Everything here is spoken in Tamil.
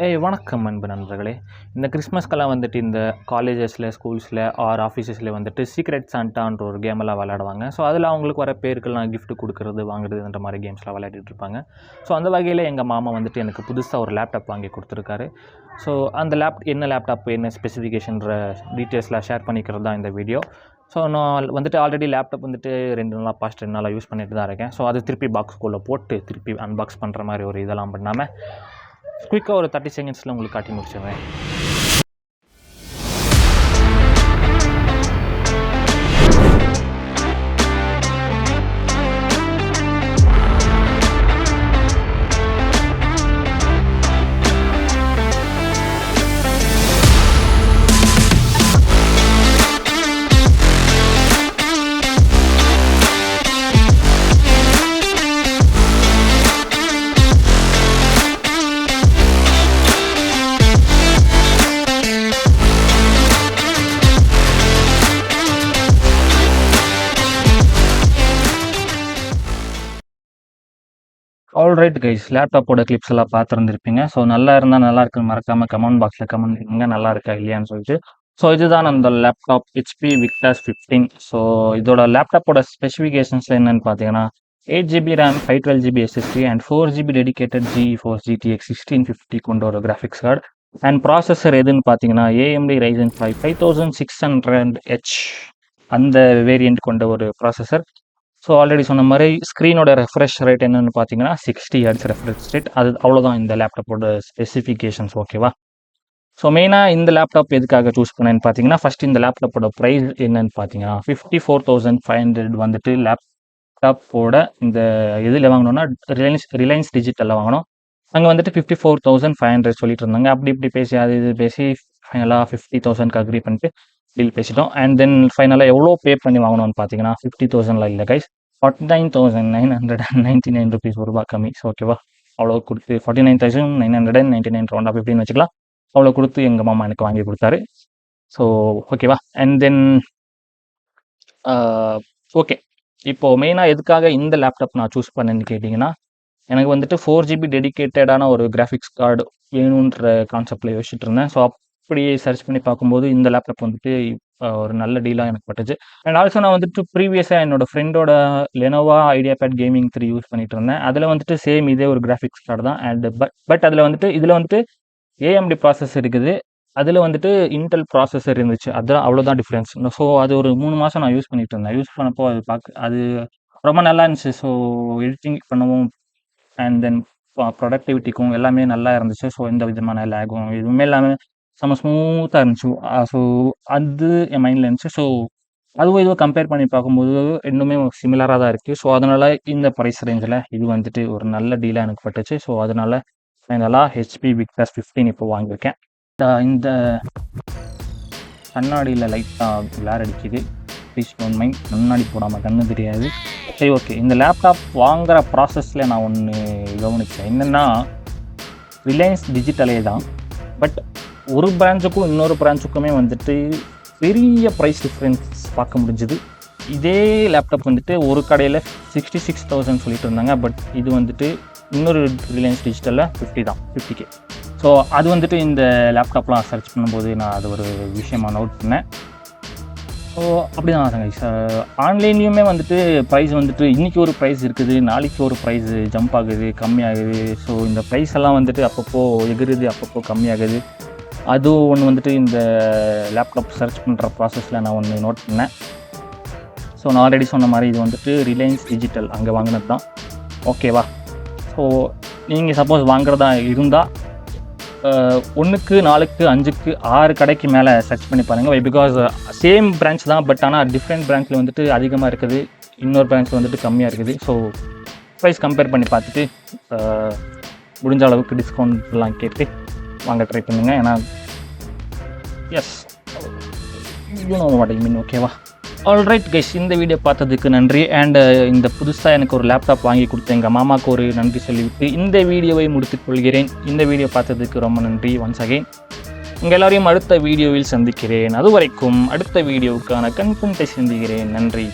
வணக்கம் அன்பு நண்பர்களே. இந்த கிறிஸ்மஸ்க்கெல்லாம் வந்துட்டு இந்த காலேஜஸில், ஸ்கூல்ஸில் ஆர் ஆஃபீஸஸில் வந்துட்டு சீக்ரெட் சாண்டான்ற ஒரு கேமெல்லாம் விளையாடுவாங்க. ஸோ அதில் அவங்களுக்கு வர பேருக்கெல்லாம் கிஃப்ட் கொடுக்குறது, வாங்குறதுன்ற மாதிரி கேம்ஸ்லாம் விளையாடிட்டு இருப்பாங்க. ஸோ அந்த வகையில் எங்கள் மாமா வந்துட்டு எனக்கு புதுசாக ஒரு லேப்டாப் வாங்கி கொடுத்துருக்காரு. ஸோ அந்த என்ன லேப்டாப், என்ன ஸ்பெசிஃபிகேஷன்ற டீட்டெயில்ஸ்லாம் ஷேர் பண்ணிக்கிறது தான் இந்த வீடியோ. ஸோ நான் வந்துட்டு ஆல்ரெடி லேப்டாப் வந்துட்டு 2 நாளாக யூஸ் பண்ணிட்டு தான் இருக்கேன். ஸோ அது திருப்பி பாக்ஸ்குள்ளே போட்டு திருப்பி அன்பாக்ஸ் பண்ணுற மாதிரி ஒரு இதெல்லாம் பண்ணாமல் குயிக்காக ஒரு 30 செகண்ட்ஸில் உங்களுக்கு காட்டி முடிச்சிடுறேன். ஆல்ரைட் கைஸ், லேப்டாப்போட கிளிப்ஸ் எல்லாம் பார்த்துருந்துருப்பீங்க. ஸோ நல்லா இருந்தால் நல்லா இருக்குன்னு மறக்காமல் கமெண்ட் பாக்ஸில் கமெண்ட் பண்ணுங்க, நல்லா இருக்கா இல்லையான்னு சொல்லிட்டு. ஸோ இதுதான் அந்த லேப்டாப் HP Victus 15. ஸோ இதோட லேப்டாப்போட ஸ்பெசிஃபிகேஷன்ஸில் என்னென்னு பார்த்தீங்கன்னா 8GB RAM, 512GB SSD and 4GB dedicated GeForce GTX 1650 கொண்ட ஒரு கிராஃபிக்ஸ் கார்டு. அண்ட் ப்ராசஸர் எதுன்னு பார்த்தீங்கன்னா AMD Ryzen 5 5600H அந்த வேரியண்ட் கொண்ட ஒரு ப்ராசஸர். ஸோ ஆல்ரெடி சொன்ன மாதிரி ஸ்க்ரீனோட ரெஃப்ரெஷ் ரேட் என்னென்னு பார்த்தீங்கன்னா 60 Hz ரெஃப்ரெஷ் ரேட். அது அவ்வளோதான் இந்த லேப்டாப்போட ஸ்பெசிஃபிகேஷன்ஸ். ஓகேவா? ஸோ மெயினாக இந்த லேப்டாப் எதுக்காக சூஸ் பண்ணேன்னு பார்த்தீங்கன்னா, ஃபஸ்ட் இந்த லேப்டாப்போட ப்ரைஸ் என்னன்னு பார்த்தீங்கன்னா 54,500 வந்துட்டு லேப்டாப்போட இந்த இதில் வாங்கினோன்னா ரிலையன்ஸ் டிஜிட்டலில் வாங்கினோம். அங்கே வந்துட்டு 54,500 சொல்லிட்டு இருந்தாங்க. அப்படி இப்படி பேசி அது இது பேசி ஃபைனலாக 50,000க்கு அக்ரி பண்ணிட்டு டீல் பேசிட்டோம். அண்ட் தென் ஃபைனலாக எவ்வளோ பே பண்ணி வாங்கணும்னு பார்த்தீங்கன்னா 50,000 இல்லை கைஸ், 49,999 ருபீஸ், ரூபா கம்மி. ஸோ ஓகேவா, அவ்வளோ கொடுத்து 49,999 ரவுண்ட் ஆஃப் 15 வச்சுக்கலாம். அவ்வளோ கொடுத்து எங்கள் மாமா எனக்கு வாங்கி கொடுத்தாரு. ஸோ ஓகேவா. அண்ட் தென் ஓகே, இப்போது மெயினாக எதுக்காக இந்த லேப்டாப் நான் சூஸ் பண்ணேன்னு கேட்டிங்கன்னா, எனக்கு வந்துட்டு 4GB டெடிகேட்டடான ஒரு கிராஃபிக்ஸ் கார்டு வேணுன்ற கான்செப்டில் யோசிச்சுட்டு இருந்தேன். ஸோ அப்படி சர்ச் பண்ணி பார்க்கும்போது இந்த லேப்டாப் வந்துட்டு ஒரு நல்ல டீலாக எனக்கு பட்டுச்சு. அண்ட் ஆல்சோ நான் வந்துட்டு ப்ரீவியஸாக என்னோட ஃப்ரெண்டோட லெனோவா ஐடியாபேட் கேமிங் 3 யூஸ் பண்ணிட்டு இருந்தேன். அதில் வந்துட்டு சேம் இதே ஒரு கிராஃபிக்ஸ் கார்டு தான். அண்ட் பட் அதில் வந்துட்டு இதில் வந்துட்டு AMD ப்ராசஸர் இருக்குது, அதில் வந்துட்டு இன்டெல் ப்ராசஸர் இருந்துச்சு. அதுதான் அவ்வளோதான் டிஃப்ரென்ஸ். ஸோ அது ஒரு 3 மாதம் நான் யூஸ் பண்ணிட்டு இருந்தேன். யூஸ் பண்ணப்போ அது ரொம்ப நல்லா இருந்துச்சு. ஸோ எடிட்டிங் பண்ணவும் அண்ட் தென் ப்ரொடக்டிவிட்டிக்கும் எல்லாமே நல்லா இருந்துச்சு. ஸோ எந்த விதமான லேகும் எதுவுமே இல்லாமல் செம்ம ஸ்மூத்தாக இருந்துச்சு. ஸோ அது என் மைண்டில் இருந்துச்சு. ஸோ அதுவும் இதுவும் கம்பேர் பண்ணி பார்க்கும்போது இன்னுமே சிமிலராக தான் இருக்குது. ஸோ அதனால் இந்த ப்ரைஸ் ரேஞ்சில் இது வந்துட்டு ஒரு நல்ல டீலாக எனக்கு பட்டுச்சு. ஸோ அதனால் ஃபைனலாக HP Victus 15 இப்போ வாங்கியிருக்கேன். இந்த கண்ணாடியில் லைட்டாக கிளார் அடிக்குது, ப்ளீஸ் டோன்ட் மைண்ட். முன்னாடி போடாமல் கண்ணு தெரியாது. சரி ஓகே, இந்த லேப்டாப் வாங்குகிற ப்ராசஸில் நான் ஒன்று கவனித்தேன். என்னென்னா, ரிலையன்ஸ் டிஜிட்டலே தான், பட் ஒரு பிரான்ச்சுக்கும் இன்னொரு பிரான்ச்சுக்குமே வந்துட்டு பெரிய ப்ரைஸ் டிஃப்ரென்ஸ் பார்க்க முடிஞ்சுது. இதே லேப்டாப் வந்துட்டு ஒரு கடையில் 66,000 சொல்லிட்டு இருந்தாங்க, பட் இது வந்துட்டு இன்னொரு ரிலையன்ஸ் டிஜிட்டலில் 50 தான், 50K. ஸோ அது வந்துட்டு இந்த லேப்டாப்லாம் சர்ச் பண்ணும்போது நான் அது ஒரு விஷயமாக நோட் பண்ணேன். ஸோ அப்படி தான் சார், ஆன்லைன்லேயுமே வந்துட்டு ப்ரைஸ் வந்துட்டு இன்றைக்கி ஒரு ப்ரைஸ் இருக்குது, நாளைக்கு ஒரு ப்ரைஸ் ஜம்ப் ஆகுது, கம்மியாகுது. ஸோ இந்த ப்ரைஸ் எல்லாம் வந்துட்டு அப்பப்போ எகுறுது, அப்பப்போ கம்மியாகுது. அதுவும் ஒன்று வந்துட்டு இந்த லேப்டாப் சர்ச் பண்ணுற ப்ராசஸில் நான் ஒன்று நோட் பண்ணேன். ஸோ நான் ஆல்ரெடி சொன்ன மாதிரி இது வந்துட்டு ரிலையன்ஸ் டிஜிட்டல் அங்கே வாங்கினது தான். ஓகேவா? ஸோ நீங்கள் சப்போஸ் வாங்குறதா இருந்தால் 1க்கு 4க்கு 5க்கு 6 கடைக்கு மேலே சர்ச் பண்ணி பாருங்கள். பிகாஸ் சேம் பிரான்ச் தான், பட் ஆனால் டிஃப்ரெண்ட் பிரான்ச்சில் வந்துட்டு அதிகமாக இருக்குது, இன்னொரு பிரான்ச்சில் வந்துட்டு கம்மியாக இருக்குது. ஸோ ப்ரைஸ் கம்பேர் பண்ணி பார்த்துட்டு முடிஞ்ச அளவுக்கு டிஸ்கவுண்ட்லாம் கேட்டு வாங்க ட்ரை பண்ணுங்கள். ஏன்னா yes, you know what I mean. ஓகேவா? ஆல்ரைட் கைஸ், இந்த வீடியோ பார்த்ததுக்கு நன்றி. அண்ட் இந்த புதுசாக எனக்கு ஒரு லேப்டாப் வாங்கி கொடுத்த எங்கள் மாமாவுக்கு ஒரு நன்றி சொல்லிவிட்டு இந்த வீடியோவை முடித்துக் கொள்கிறேன். இந்த வீடியோ பார்த்ததுக்கு ரொம்ப நன்றி ஒன்ஸ் அகைன். உங்கள் எல்லாரையும் அடுத்த வீடியோவில் சந்திக்கிறேன். அதுவரைக்கும் அடுத்த வீடியோவுக்கான கன்டென்ட்டை சந்திக்கிறேன். நன்றி.